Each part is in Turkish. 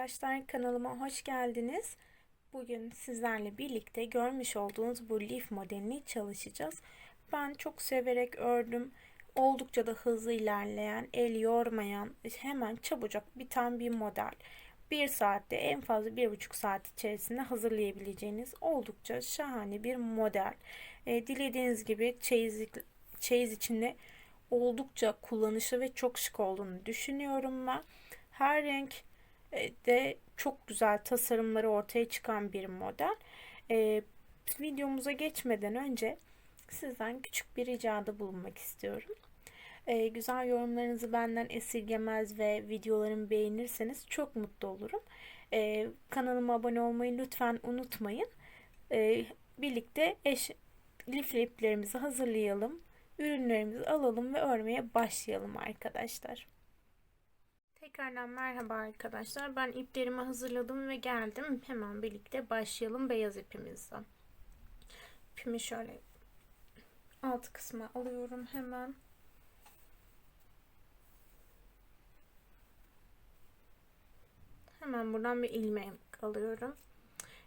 arkadaşlar, kanalıma hoş geldiniz. Bugün sizlerle birlikte görmüş olduğunuz bu lif modelini çalışacağız. Ben çok severek ördüm. Oldukça da hızlı ilerleyen, el yormayan, hemen çabucak biten bir model. Bir saatte, en fazla 1,5 saat içerisinde hazırlayabileceğiniz oldukça şahane bir model. Dilediğiniz gibi çeyiz içinde oldukça kullanışlı ve çok şık olduğunu düşünüyorum ben. Her renk de çok güzel tasarımları ortaya çıkan bir model. E, Videomuza geçmeden önce sizden küçük bir ricada bulunmak istiyorum. Güzel yorumlarınızı benden esirgemez ve videolarımı beğenirseniz çok mutlu olurum. Kanalıma abone olmayı lütfen unutmayın. Birlikte liflerimizi hazırlayalım. Ürünlerimizi alalım ve örmeye başlayalım arkadaşlar. Tekrardan merhaba arkadaşlar. Ben iplerimi hazırladım ve geldim. Hemen birlikte başlayalım beyaz ipimizden. İpimi şöyle alt kısma alıyorum hemen. Hemen buradan bir ilmek alıyorum.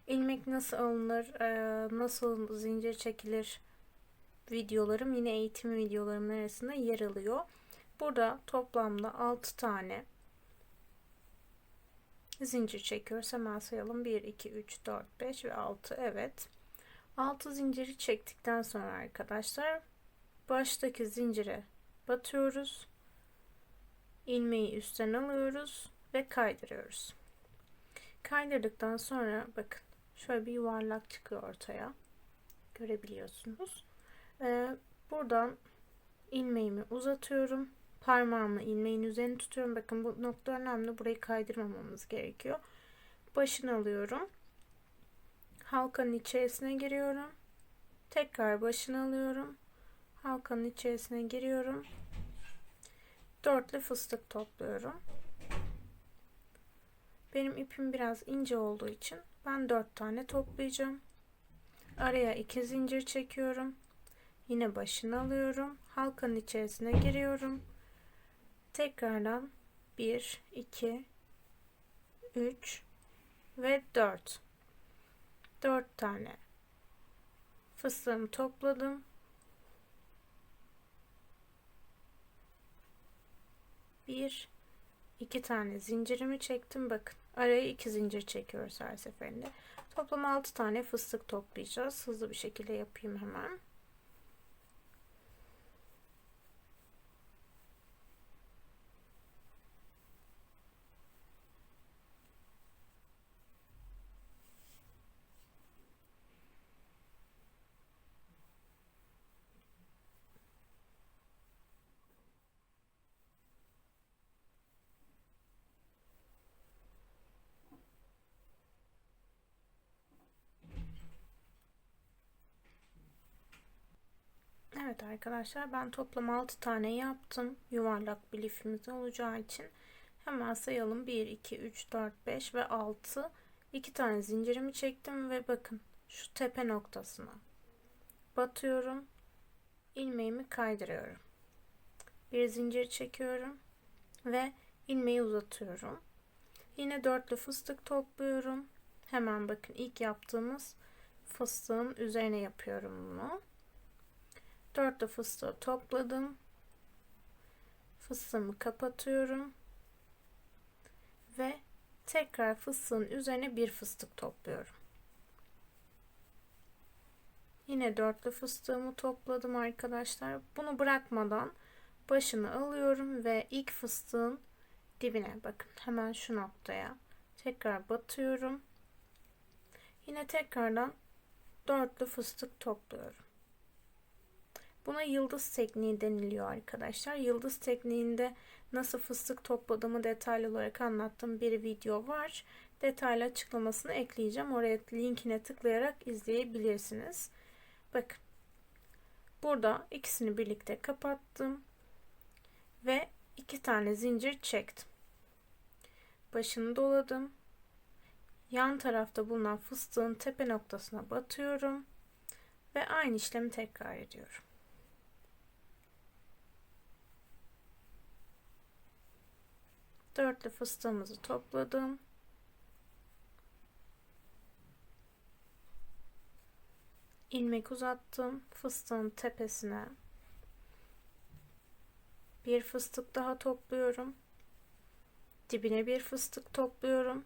İlmek nasıl alınır, nasıl zincir çekilir videolarım yine eğitim videolarımın arasında yer alıyor. Burada toplamda 6 tane zincir çekiyoruz. Hemen sayalım. 1, 2, 3, 4, 5 ve 6. Evet. 6 zinciri çektikten sonra arkadaşlar baştaki zincire batıyoruz. İlmeği üstten alıyoruz ve kaydırıyoruz. Kaydırdıktan sonra bakın şöyle bir yuvarlak çıkıyor ortaya. Görebiliyorsunuz. Buradan ilmeğimi uzatıyorum. Parmağımla ilmeğin üzerine tutuyorum. Bakın bu nokta önemli. Burayı kaydırmamamız gerekiyor. Başını alıyorum. Halkanın içerisine giriyorum. Tekrar başını alıyorum. Halkanın içerisine giriyorum. Dörtlü fıstık topluyorum. Benim ipim biraz ince olduğu için ben 4 tane toplayacağım. Araya 2 zincir çekiyorum. Yine başını alıyorum. Halkanın içerisine giriyorum. Tekrardan 1, 2, 3 ve 4. 4 tane fıstığımı topladım. 1, 2 tane zincirimi çektim. Bakın araya 2 zincir çekiyoruz her seferinde. Toplam 6 tane fıstık toplayacağız. Hızlı bir şekilde yapayım hemen. Evet arkadaşlar, ben toplam 6 tane yaptım. Yuvarlak bir lifimiz olacağı için hemen sayalım. 1, 2, 3, 4, 5 ve 6. 2 tane zincirimi çektim ve bakın şu tepe noktasına batıyorum. İlmeğimi kaydırıyorum. Bir zincir çekiyorum ve ilmeği uzatıyorum. Yine dörtlü fıstık topluyorum. Hemen bakın ilk yaptığımız fıstığın üzerine yapıyorum bunu. Dörtlü fıstığı topladım. Fıstığımı kapatıyorum. Ve tekrar fıstığın üzerine bir fıstık topluyorum. Yine dörtlü fıstığımı topladım arkadaşlar. Bunu bırakmadan başını alıyorum ve ilk fıstığın dibine bakın hemen şu noktaya tekrar batıyorum. Yine tekrardan dörtlü fıstık topluyorum. Buna yıldız tekniği deniliyor arkadaşlar. Yıldız tekniğinde nasıl fıstık topladığımı detaylı olarak anlattığım bir video var. Detaylı açıklamasını ekleyeceğim. Oraya linkine tıklayarak izleyebilirsiniz. Bakın. Burada ikisini birlikte kapattım. Ve 2 tane zincir çektim. Başını doladım. Yan tarafta bulunan fıstığın tepe noktasına batıyorum. Ve aynı işlemi tekrar ediyorum. Dörtlü fıstığımızı topladım. ilmek uzattım. Fıstığın tepesine bir fıstık daha topluyorum. Dibine bir fıstık topluyorum.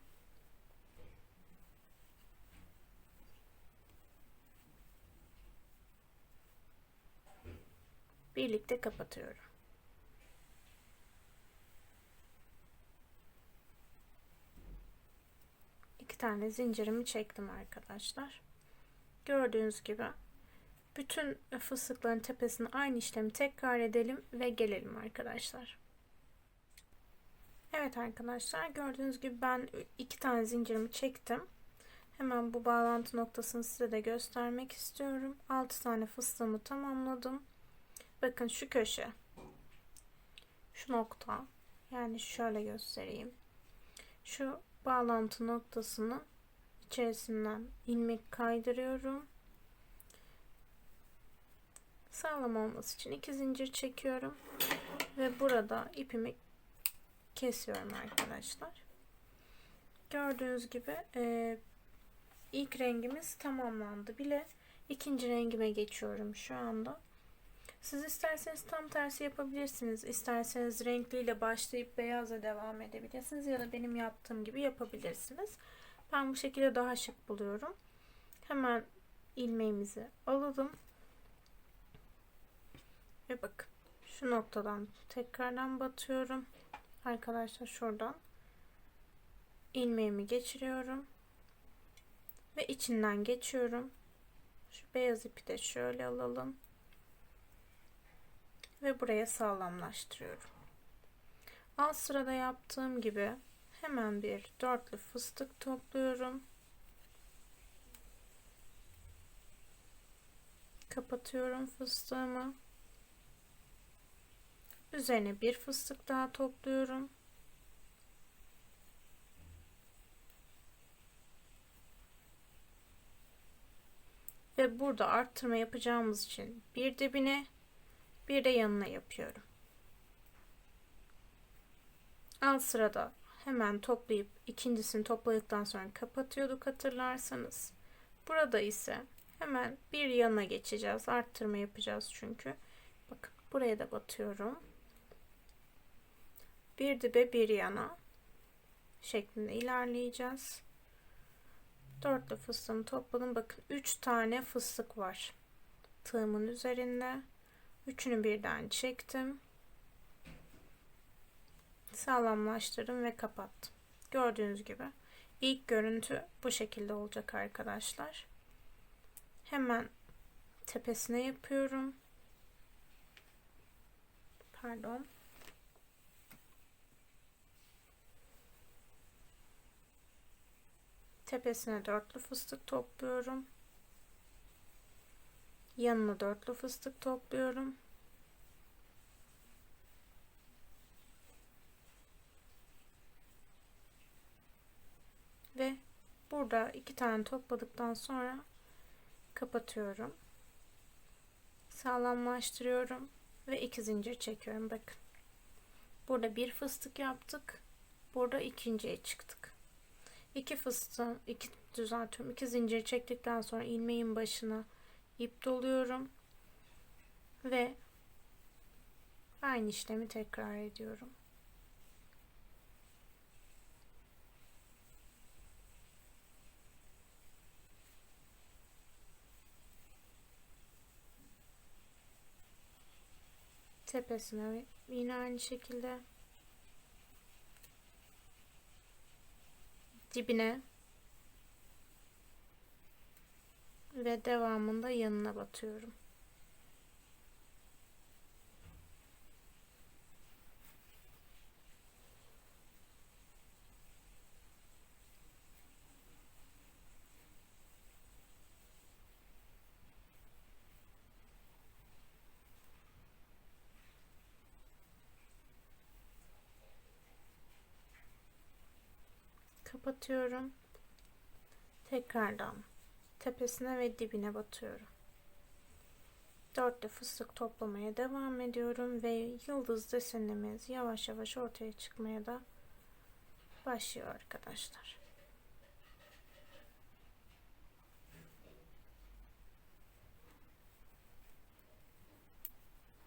Birlikte kapatıyorum. İki tane zincirimi çektim arkadaşlar. Gördüğünüz gibi bütün fıstıkların tepesine aynı işlemi tekrar edelim ve gelelim arkadaşlar. Evet arkadaşlar, gördüğünüz gibi ben iki tane zincirimi çektim. Hemen bu bağlantı noktasını size de göstermek istiyorum. 6 tane fıstığımı tamamladım. Bakın şu köşe, şu nokta, yani şöyle göstereyim. Şu bağlantı noktasını içerisinden ilmek kaydırıyorum. Sağlam olması için 2 zincir çekiyorum ve burada ipimi kesiyorum arkadaşlar. Gördüğünüz gibi ilk rengimiz tamamlandı bile. İkinci rengime geçiyorum şu anda. Siz isterseniz tam tersi yapabilirsiniz. İsterseniz renkliyle başlayıp beyazla devam edebilirsiniz ya da benim yaptığım gibi yapabilirsiniz. Ben bu şekilde daha şık buluyorum. Hemen ilmeğimizi alalım. Ve bakın şu noktadan tekrardan batıyorum. Arkadaşlar şuradan ilmeğimi geçiriyorum. Ve içinden geçiyorum. Şu beyaz ipi de şöyle alalım. Ve buraya sağlamlaştırıyorum. Alt sırada yaptığım gibi hemen bir dörtlü fıstık topluyorum. Kapatıyorum fıstığımı. Üzerine bir fıstık daha topluyorum. Ve burada arttırma yapacağımız için bir dibine bir de yanına yapıyorum. Alt sırada hemen toplayıp ikincisini topladıktan sonra kapatıyorduk hatırlarsanız. Burada ise hemen bir yana geçeceğiz. Arttırma yapacağız çünkü. Bakın buraya da batıyorum. Bir dibe bir yana şeklinde ilerleyeceğiz. Dörtlü fıstığımı topladım. Bakın 3 tane fıstık var tığımın üzerinde. Üçünü birden çektim. Sağlamlaştırdım ve kapattım. Gördüğünüz gibi ilk görüntü bu şekilde olacak arkadaşlar. Hemen tepesine yapıyorum. Pardon. Tepesine dörtlü fıstık topluyorum. Yanına dörtlü fıstık topluyorum. Ve burada 2 tane topladıktan sonra kapatıyorum. Sağlamlaştırıyorum ve 2 zincir çekiyorum. Bakın. Burada bir fıstık yaptık. Burada ikinciye çıktık. 2 fıstığım, 2 zincir çektikten sonra ilmeğin başına ip doluyorum ve aynı işlemi tekrar ediyorum. Tepesine yine aynı şekilde dibine ve devamında yanına batıyorum. Kapatıyorum. Tekrardan tepesine ve dibine batıyorum. Dörtlü fıstık toplamaya devam ediyorum ve yıldız desenimiz yavaş yavaş ortaya çıkmaya da başlıyor arkadaşlar.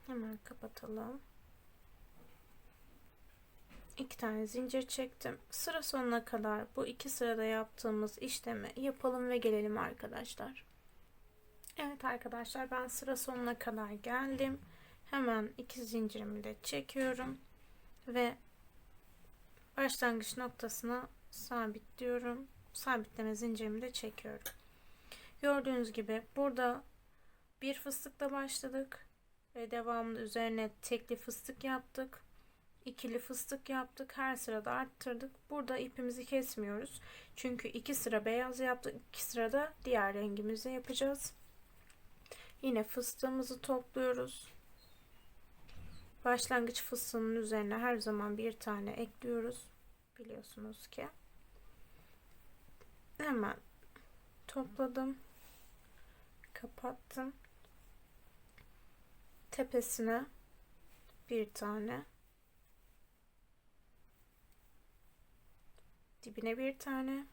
Hemen kapatalım. 2 tane zincir çektim. Sıra sonuna kadar bu 2 sırada yaptığımız işlemi yapalım ve gelelim arkadaşlar. Evet arkadaşlar, ben sıra sonuna kadar geldim. Hemen 2 zincirimi de çekiyorum ve başlangıç noktasına sabitliyorum. Sabitleme zincirimi de çekiyorum. Gördüğünüz gibi burada bir fıstıkla başladık ve devamlı üzerine tekli fıstık yaptık. İkili fıstık yaptık. Her sırada arttırdık. Burada ipimizi kesmiyoruz. Çünkü 2 sıra beyaz yaptık. 2 sırada diğer rengimizi yapacağız. Yine fıstığımızı topluyoruz. Başlangıç fıstığının üzerine her zaman bir tane ekliyoruz. Biliyorsunuz ki. Hemen topladım. Kapattım. Tepesine bir tane. Dibine bir tane.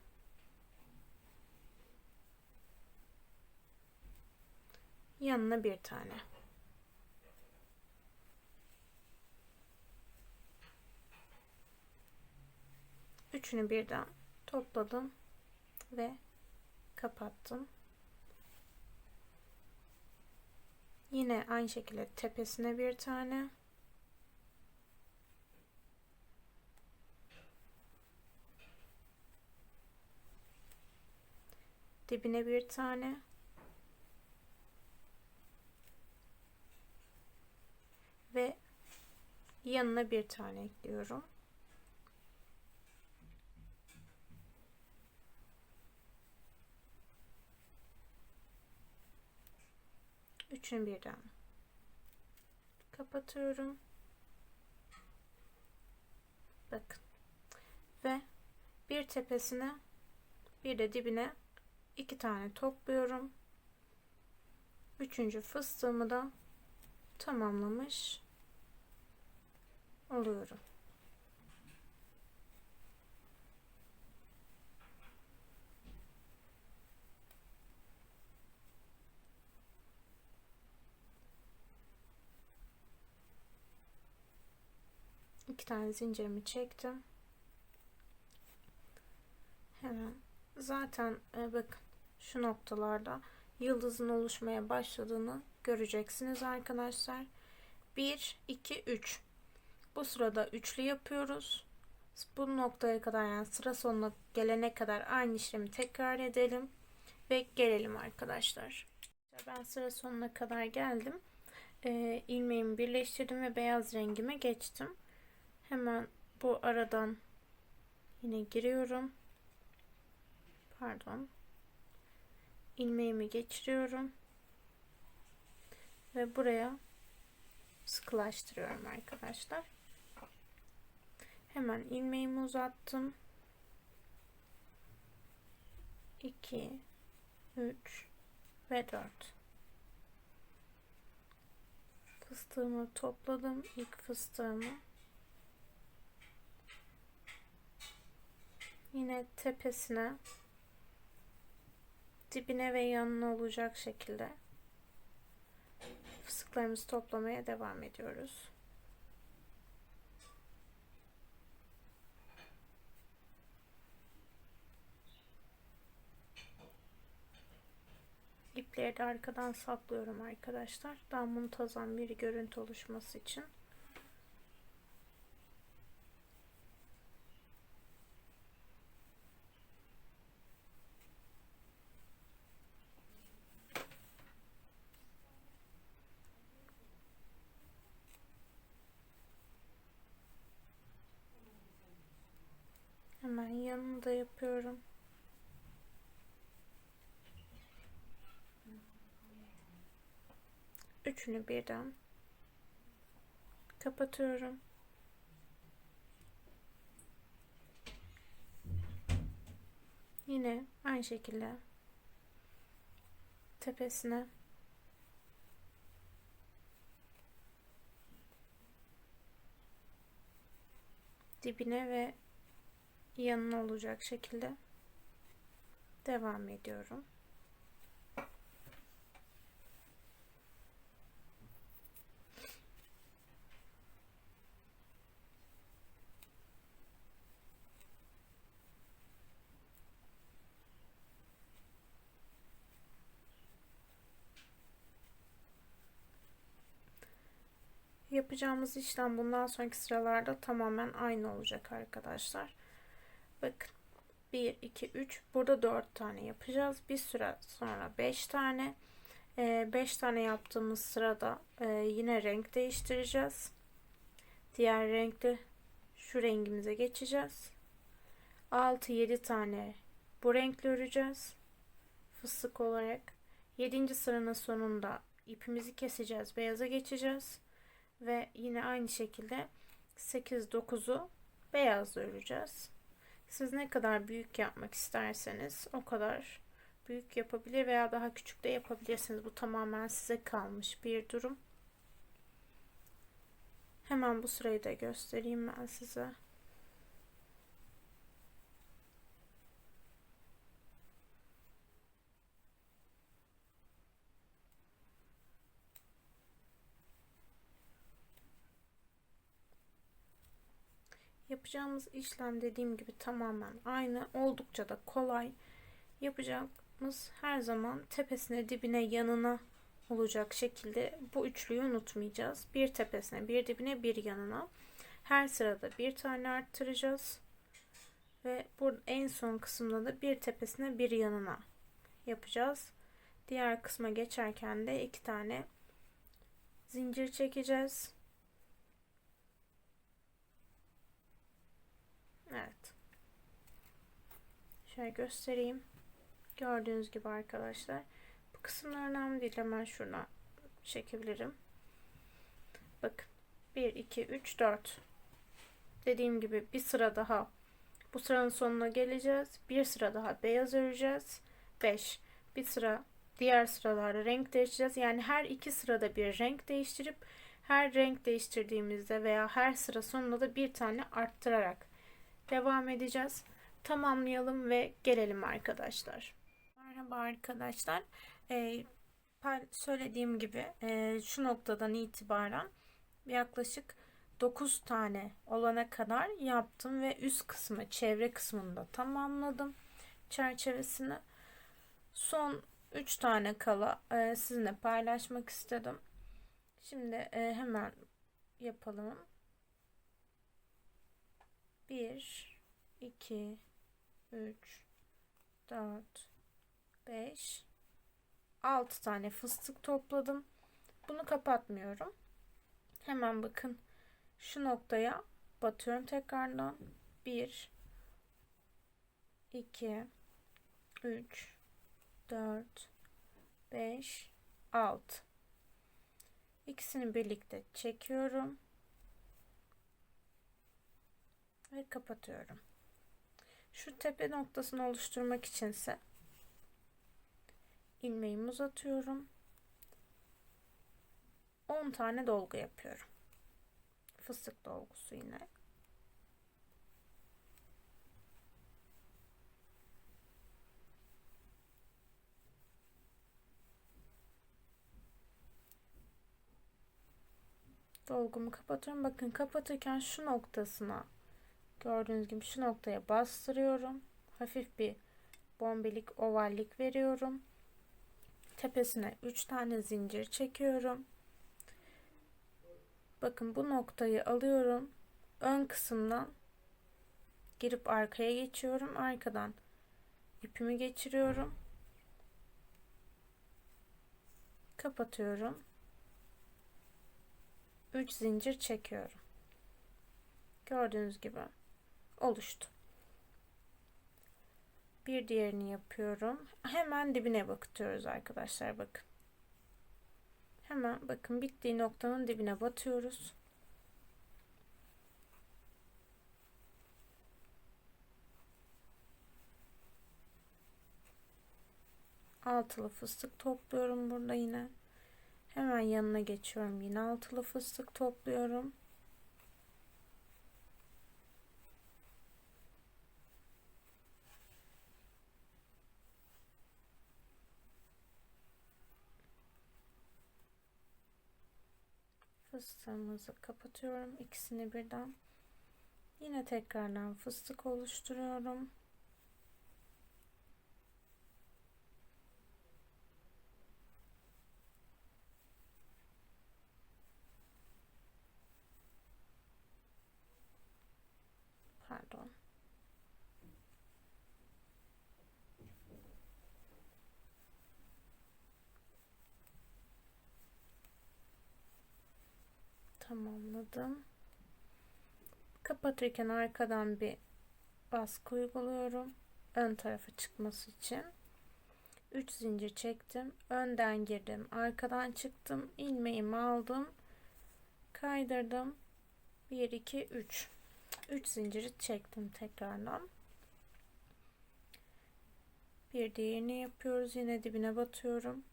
Yanına bir tane. Üçünü birden topladım ve kapattım. Yine aynı şekilde tepesine bir tane. Dibine bir tane. Ve yanına bir tane ekliyorum. Üçünü birden kapatıyorum. Bakın. Ve bir tepesine bir de dibine 2 tane topluyorum. Üçüncü fıstığımı da tamamlamış oluyorum. İki tane zincirimi çektim. Hemen zaten bakın şu noktalarda yıldızın oluşmaya başladığını göreceksiniz arkadaşlar. 1 2 3. Bu sırada üçlü yapıyoruz. Bu noktaya kadar, yani sıra sonuna gelene kadar aynı işlemi tekrar edelim ve gelelim arkadaşlar. Ben sıra sonuna kadar geldim. İlmeğimi birleştirdim ve beyaz rengime geçtim. Hemen bu aradan yine giriyorum. Pardon. İlmeğimi geçiriyorum ve buraya sıkılaştırıyorum arkadaşlar. Hemen ilmeğimi uzattım. 2 3 ve 4. Fıstığımı topladım. İlk fıstığımı. Yine tepesine, dibine ve yanına olacak şekilde fıstıklarımızı toplamaya devam ediyoruz. İpleri de arkadan saklıyorum arkadaşlar. Daha muntazam bir görüntü oluşması için. Hemen yanını da yapıyorum. Üçünü birden kapatıyorum. Yine aynı şekilde tepesine dibine ve yanına olacak şekilde devam ediyorum. yapacağımız işlem bundan sonraki sıralarda tamamen aynı olacak arkadaşlar. Bakın 1, 2, 3. Burada 4 tane yapacağız. Bir süre sonra 5 tane. 5 tane yaptığımız sırada yine renk değiştireceğiz. Diğer renkte şu rengimize geçeceğiz. 6-7 tane bu renkle öreceğiz. Fıstık olarak. 7. sıranın sonunda ipimizi keseceğiz. Beyaza geçeceğiz. Ve yine aynı şekilde 8-9'u beyazla öreceğiz. Siz ne kadar büyük yapmak isterseniz o kadar büyük yapabilir veya daha küçük de yapabilirsiniz. Bu tamamen size kalmış bir durum. Hemen bu sırayı da göstereyim ben size. Yapacağımız işlem dediğim gibi tamamen aynı. Oldukça da kolay. Yapacağımız her zaman tepesine, dibine, yanına olacak şekilde bu üçlüyü unutmayacağız. Bir tepesine, bir dibine, bir yanına. Her sırada bir tane arttıracağız. Ve bu en son kısımda da bir tepesine, bir yanına yapacağız. Diğer kısma geçerken de 2 tane zincir çekeceğiz. Evet. Şöyle göstereyim. Gördüğünüz gibi arkadaşlar. Bu kısımlar önemli değil. Hemen şuradan çekebilirim. Bakın. 1, 2, 3, 4. Dediğim gibi bir sıra daha. Bu sıranın sonuna geleceğiz. Bir sıra daha beyaz öreceğiz. 5. Bir sıra diğer sıralarda renk değiştireceğiz. Yani her 2 sırada bir renk değiştirip her renk değiştirdiğimizde veya her sıra sonunda da bir tane arttırarak devam edeceğiz. Tamamlayalım ve gelelim arkadaşlar. Merhaba arkadaşlar. Söylediğim gibi şu noktadan itibaren yaklaşık 9 tane olana kadar yaptım ve üst kısmı, çevre kısmını da tamamladım. Çerçevesini. Son 3 tane kala sizinle paylaşmak istedim. Şimdi hemen yapalım. 1, 2, 3, 4, 5, 6 tane fıstık topladım. Bunu kapatmıyorum. Hemen bakın şu noktaya batıyorum tekrardan. 1, 2, 3, 4, 5, 6. İkisini birlikte çekiyorum. Ve kapatıyorum. Şu tepe noktasını oluşturmak içinse ilmeğimi uzatıyorum. 10 tane dolgu yapıyorum. Fıstık dolgusu yine. Dolgumu kapatıyorum. Bakın kapatırken şu noktasına, gördüğünüz gibi şu noktaya bastırıyorum. Hafif bir bombelik, ovallik veriyorum. Tepesine 3 tane zincir çekiyorum. Bakın bu noktayı alıyorum. Ön kısımdan girip arkaya geçiyorum. Arkadan ipimi geçiriyorum. Kapatıyorum. 3 zincir çekiyorum. Gördüğünüz gibi oluştu. Bir diğerini yapıyorum. Hemen dibine batıyoruz arkadaşlar, bakın. Hemen bakın bittiği noktanın dibine batıyoruz. Altılı fıstık topluyorum burada yine. Hemen yanına geçiyorum. Yine altılı fıstık topluyorum. Fıstığımızı kapatıyorum. İkisini birden. Yine tekrardan fıstık oluşturuyorum. tamamladım. Kapatırken arkadan bir baskı uyguluyorum. Ön tarafa çıkması için. 3 zincir çektim. Önden girdim. Arkadan çıktım. İlmeğimi aldım. Kaydırdım. 1, 2, 3. 3 zinciri çektim tekrardan. Bir diğerini yapıyoruz. Yine dibine batıyorum.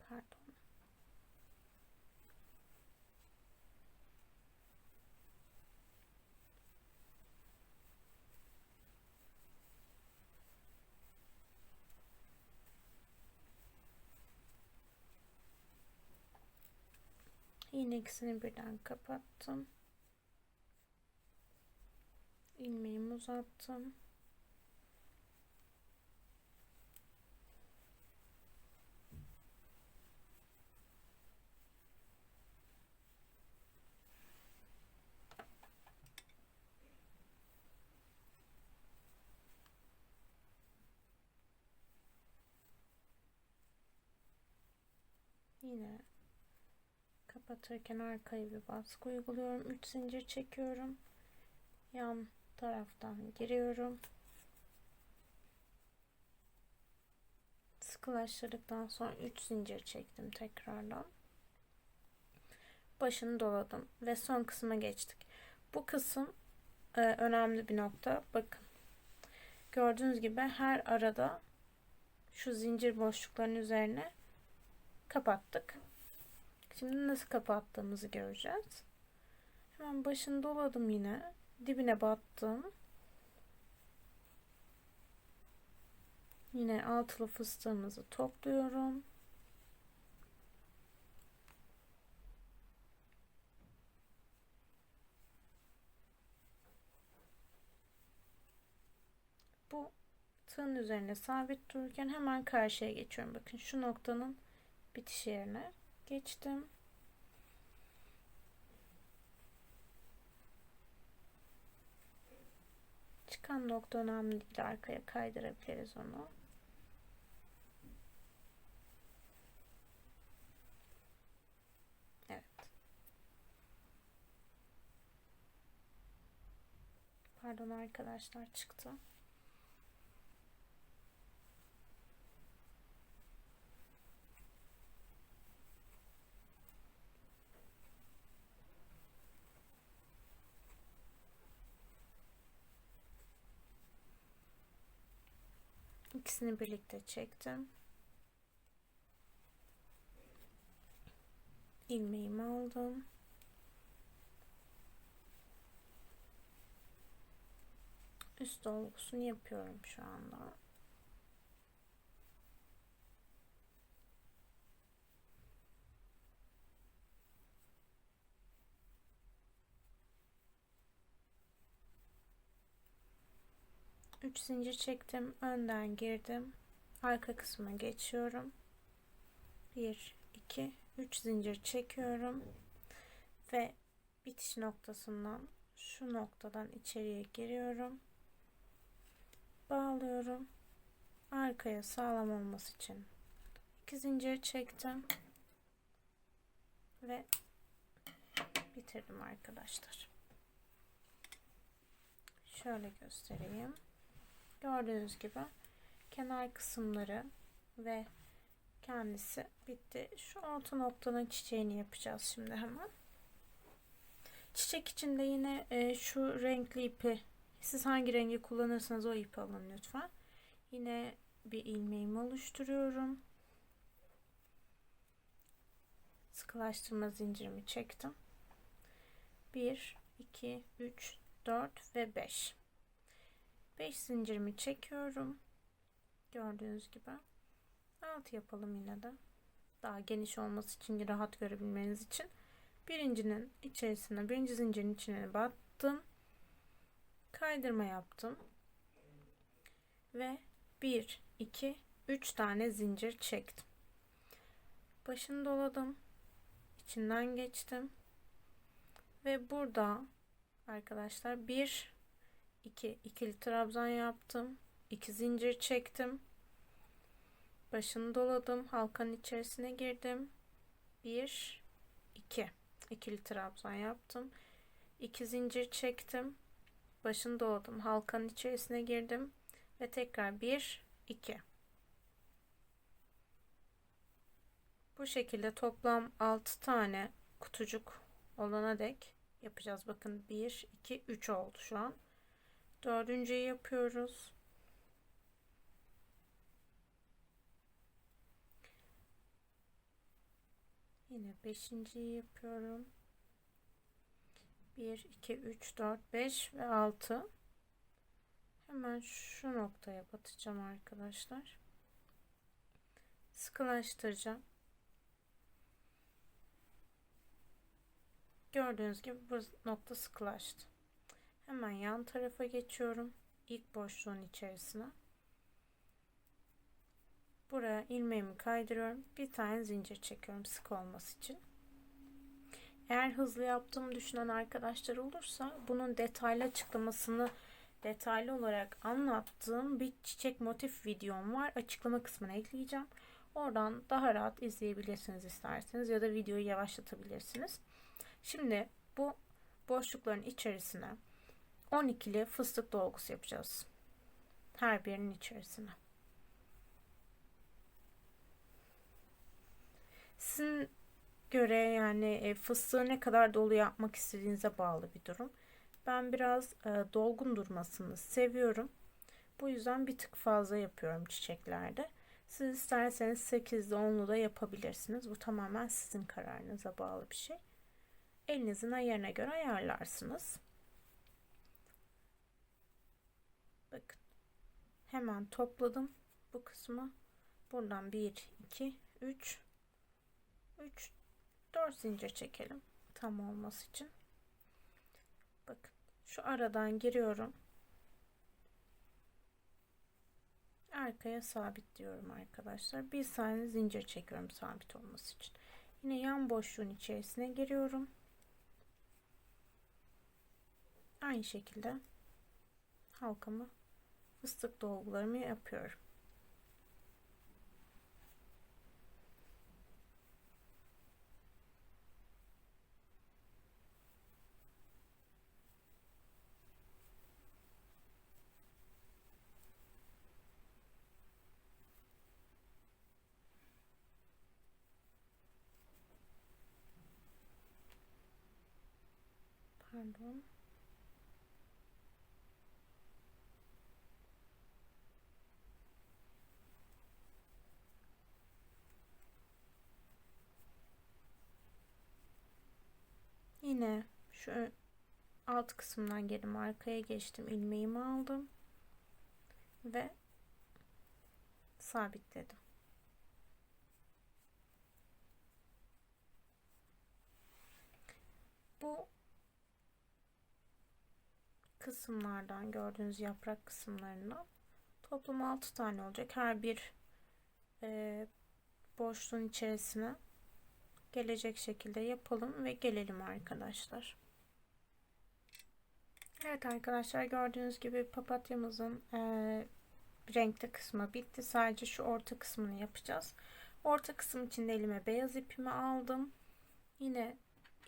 Pardon. Yine ikisini birden kapattım. İlmeğimi uzattım. Yine kapatırken arkaya bir baskı uyguluyorum. 3 zincir çekiyorum. Yan taraftan giriyorum. Sıkılaştırdıktan sonra 3 zincir çektim tekrardan. Başını doladım ve son kısma geçtik. Bu kısım önemli bir nokta. Bakın. Gördüğünüz gibi her arada şu zincir boşluklarının üzerine kapattık. Şimdi nasıl kapattığımızı göreceğiz. Hemen başını doladım yine. Dibine battım. Yine altılı fıstığımızı topluyorum. Bu tığın üzerine sabit dururken hemen karşıya geçiyorum. Bakın şu noktanın bitiş yerine geçtim. Çıkan nokta önemli değil. Arkaya kaydırabiliriz onu. Evet. Pardon arkadaşlar, çıktı. İkisini birlikte çektim. İlmeğimi aldım. Üst dolgusunu yapıyorum şu anda. Üç zincir çektim. Önden girdim. Arka kısma geçiyorum. 1, 2, 3 zincir çekiyorum. Ve bitiş noktasından şu noktadan içeriye giriyorum. Bağlıyorum. Arkaya sağlam olması için 2 zincir çektim. Ve bitirdim arkadaşlar. Şöyle göstereyim. Gördüğünüz gibi kenar kısımları ve kendisi bitti. Şu orta noktanın çiçeğini yapacağız şimdi hemen. Çiçek için de yine şu renkli ipi, siz hangi rengi kullanırsanız o ipi alın lütfen. Yine bir ilmeğimi oluşturuyorum. Sıkılaştırma zincirimi çektim. 1, 2, 3, 4 ve 5. 5 zincirimi çekiyorum. Gördüğünüz gibi. 6 yapalım yine de. Daha geniş olması için, rahat görebilmeniz için. Birincinin içerisine, birinci zincirin içine battım. Kaydırma yaptım. Ve 1, 2, 3 tane zincir çektim. Başını doladım. İçinden geçtim. Ve burada arkadaşlar 1 2 ikili trabzan yaptım. 2 zincir çektim. Başını doladım. Halkanın içerisine girdim. 1 2 ikili trabzan yaptım. 2 zincir çektim. Başını doladım. Halkanın içerisine girdim ve tekrar 1 2. Bu şekilde toplam 6 tane kutucuk olana dek yapacağız. Bakın 1 2 3 oldu şu an. Dördüncüyü yapıyoruz. Yine beşinciyi yapıyorum. 1 2 3 4 5 ve 6. Hemen şu noktaya batacağım arkadaşlar. Sıkılaştıracağım. Gördüğünüz gibi bu nokta sıkılaştı. Hemen yan tarafa geçiyorum. İlk boşluğun içerisine. Buraya ilmeğimi kaydırıyorum. Bir tane zincir çekiyorum sık olması için. Eğer hızlı yaptığımı düşünen arkadaşlar olursa bunun detaylı açıklamasını detaylı olarak anlattığım bir çiçek motif videom var. Açıklama kısmına ekleyeceğim. Oradan daha rahat izleyebilirsiniz isterseniz ya da videoyu yavaşlatabilirsiniz. Şimdi bu boşlukların içerisine 12'li fıstık dolgusu yapacağız. Her birinin içerisine. Sizin göre yani fıstığı ne kadar dolu yapmak istediğinize bağlı bir durum. Ben biraz dolgun durmasını seviyorum. Bu yüzden bir tık fazla yapıyorum çiçeklerde. Siz isterseniz 8'de 10'lu da yapabilirsiniz. Bu tamamen sizin kararınıza bağlı bir şey. Elinizin ayarına göre ayarlarsınız. Bakın. Hemen topladım bu kısmı. Buradan 1, 2, 3, 4 zincir çekelim. Tam olması için. Bakın. Şu aradan giriyorum. Arkaya sabitliyorum arkadaşlar. Bir tane zincir çekiyorum sabit olması için. Yine yan boşluğun içerisine giriyorum. Aynı şekilde halkamı, fıstık dolgularımı yapıyorum. Pardon. Yine şu alt kısımdan geldim, arkaya geçtim, ilmeğimi aldım ve sabitledim. Bu kısımlardan gördüğünüz yaprak kısımlarından toplam 6 tane olacak. Her bir boşluğun içerisine gelecek şekilde yapalım ve gelelim arkadaşlar. Evet arkadaşlar, gördüğünüz gibi papatyamızın renkli kısmı bitti. Sadece şu orta kısmını yapacağız. Orta kısım için de elime beyaz ipimi aldım. Yine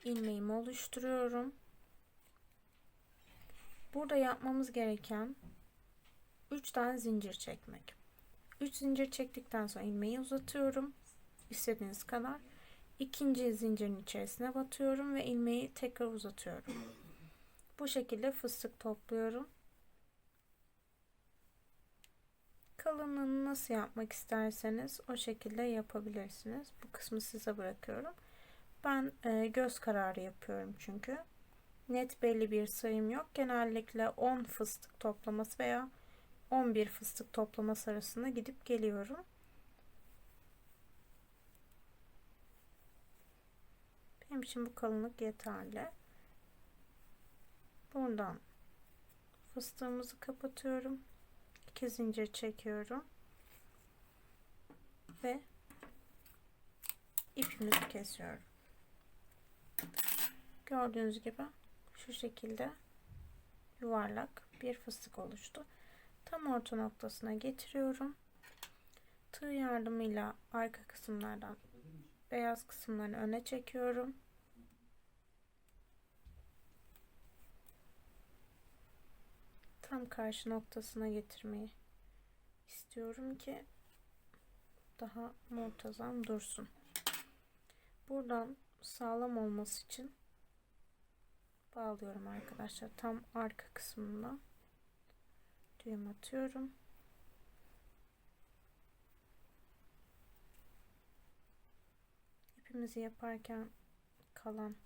ilmeğimi oluşturuyorum. Burada yapmamız gereken 3 tane zincir çekmek. 3 zincir çektikten sonra ilmeği uzatıyorum. İstediğiniz kadar. İkinci zincirin içerisine batıyorum ve ilmeği tekrar uzatıyorum. Bu şekilde fıstık topluyorum. Kalınlığını nasıl yapmak isterseniz o şekilde yapabilirsiniz. Bu kısmı size bırakıyorum. Ben göz kararı yapıyorum çünkü. Net belli bir sayım yok. Genellikle 10 fıstık toplaması veya 11 fıstık toplaması arasında gidip geliyorum. Benim için bu kalınlık yeterli. Buradan fıstığımızı kapatıyorum. 2 zincir çekiyorum. Ve ipimizi kesiyorum. Gördüğünüz gibi şu şekilde yuvarlak bir fıstık oluştu. Tam orta noktasına getiriyorum. Tığ yardımıyla arka kısımlardan beyaz kısımlarını öne çekiyorum. Tam karşı noktasına getirmeyi istiyorum ki daha muntazam dursun. Buradan sağlam olması için bağlıyorum arkadaşlar. Tam arka kısmından düğüm atıyorum. İpimizi yaparken kalan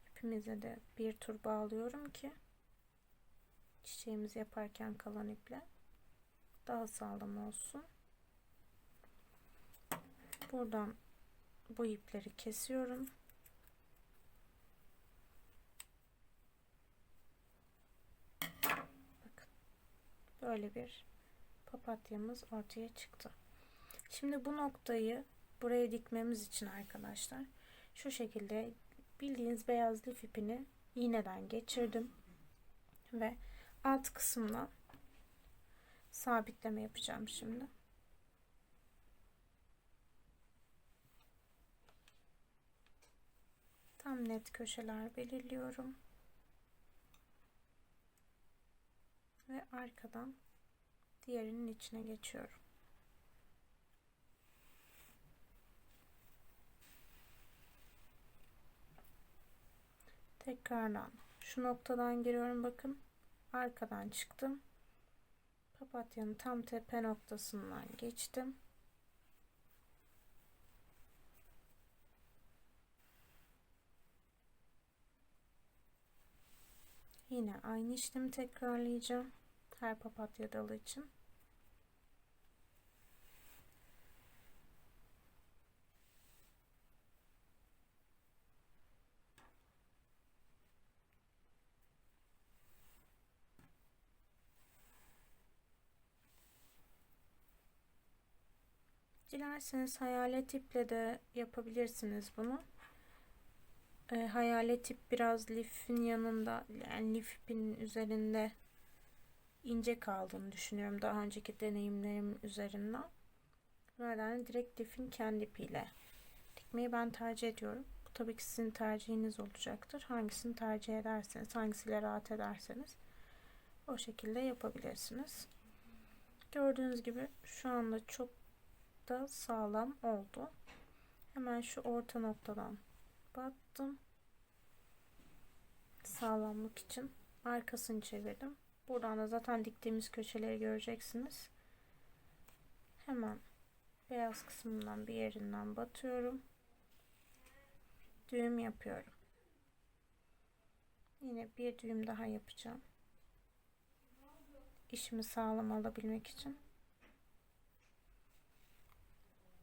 ipimize de bir tur bağlıyorum ki çiçeğimizi yaparken kalan iple daha sağlam olsun. Buradan bu ipleri kesiyorum. Bakın, böyle bir papatyamız ortaya çıktı. Şimdi bu noktayı buraya dikmemiz için arkadaşlar şu şekilde bildiğiniz beyaz lif ipini iğneden geçirdim ve alt kısımdan sabitleme yapacağım şimdi. Tam net köşeler belirliyorum ve arkadan diğerinin içine geçiyorum. Tekrardan şu noktadan giriyorum, bakın arkadan çıktım, papatyanın tam tepe noktasından geçtim. Yine aynı işlemi tekrarlayacağım her papatya dalı için. Dilerseniz hayalet iple de yapabilirsiniz bunu. Hayalet ip biraz lifin yanında, yani lif ipinin üzerinde ince kaldığını düşünüyorum daha önceki deneyimlerim üzerinden. Buradan direkt lifin kendi ipiyle dikmeyi ben tercih ediyorum. Bu tabii ki sizin tercihiniz olacaktır. Hangisini tercih ederseniz, hangisiyle rahat ederseniz o şekilde yapabilirsiniz. Gördüğünüz gibi şu anda çok da sağlam oldu. Hemen şu orta noktadan battım. Sağlamlık için arkasını çevirdim. Buradan da zaten diktiğimiz köşeleri göreceksiniz. Hemen beyaz kısmından bir yerinden batıyorum. Düğüm yapıyorum. Yine bir düğüm daha yapacağım. İşimi sağlam alabilmek için.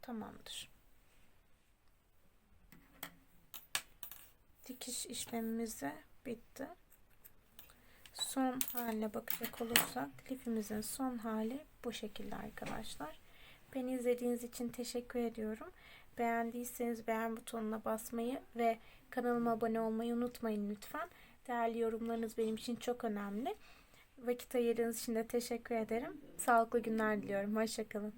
Tamamdır. Dikiş işlemimiz de bitti. Son haline bakacak olursak lifimizin son hali bu şekilde arkadaşlar. Beni izlediğiniz için teşekkür ediyorum. Beğendiyseniz beğen butonuna basmayı ve kanalıma abone olmayı unutmayın lütfen. Değerli yorumlarınız benim için çok önemli. Vakit ayırdığınız için de teşekkür ederim. Sağlıklı günler diliyorum. Hoşça kalın.